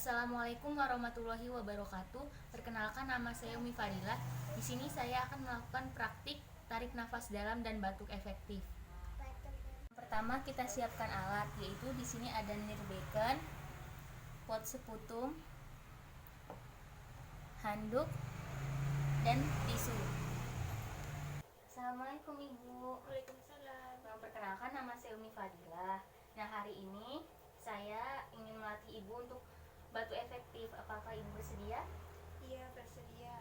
Assalamualaikum warahmatullahi wabarakatuh. Perkenalkan, nama saya Umi Fadilah. Di sini saya akan melakukan praktik tarik nafas dalam dan batuk efektif. Pertama, kita siapkan alat, yaitu di sini ada nirbeken, pot seputum, handuk, dan tisu. Assalamualaikum Ibu. Waalaikumsalam. Perkenalkan, nama saya Umi Fadilah. Nah, hari ini saya ingin melatih Ibu untuk batuk efektif. Apakah Ibu bersedia? Iya, bersedia.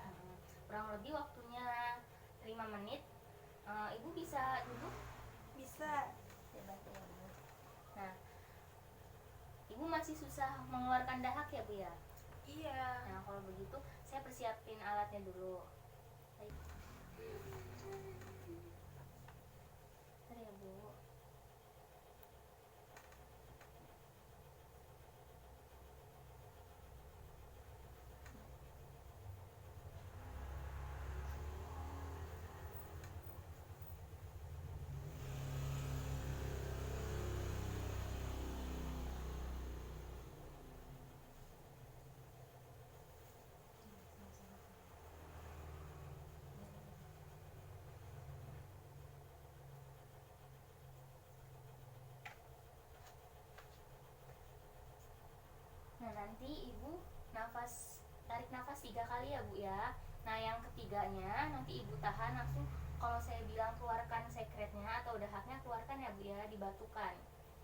Kurang lebih waktunya 5 menit. Ibu bisa duduk? Bisa. Saya bantu ya, Bu. Nah, Ibu masih susah mengeluarkan dahak ya, Bu ya? Iya. Nah, kalau begitu saya persiapin alatnya dulu. Baik. Bentar ya, Bu. Nah, nanti Ibu tarik nafas 3 kali ya, Bu ya. Nah, yang ketiganya nanti Ibu tahan langsung. Kalau saya bilang keluarkan sekretnya atau dahaknya, keluarkan ya, Bu ya, dibatukan.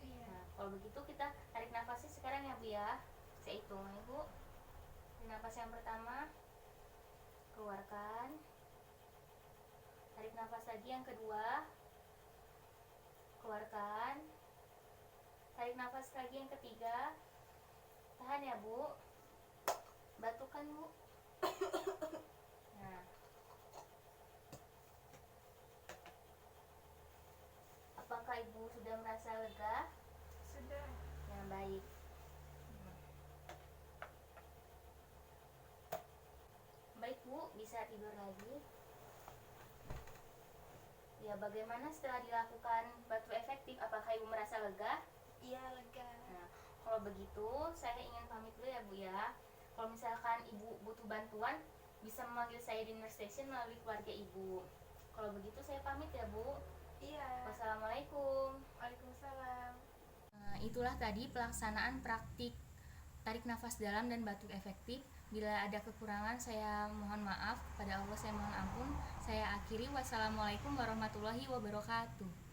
Iya. Nah, kalau begitu kita tarik nafasnya sekarang ya, Bu ya. Saya hitung ya, Bu. Nafas yang pertama, keluarkan. Tarik nafas lagi yang kedua, keluarkan. Tarik nafas lagi yang ketiga, tahan ya, Bu. Batukan, Bu. Nah, apakah Ibu sudah merasa lega? Sudah. Yang baik. Baik, Bu, bisa tidur lagi. Ya, bagaimana setelah dilakukan batuk efektif? Apakah Ibu merasa lega? Iya, lega. Nah, kalau begitu saya ingin pamit dulu ya, Bu ya. Kalau misalkan Ibu butuh bantuan, bisa memanggil saya di nurse station melalui keluarga Ibu. Kalau begitu saya pamit ya, Bu. Iya. Wassalamualaikum. Waalaikumsalam. Nah, itulah tadi pelaksanaan praktik tarik nafas dalam dan batuk efektif. Bila ada kekurangan, saya mohon maaf. Kepada Allah saya mohon ampun. Saya akhiri. Wassalamualaikum warahmatullahi wabarakatuh.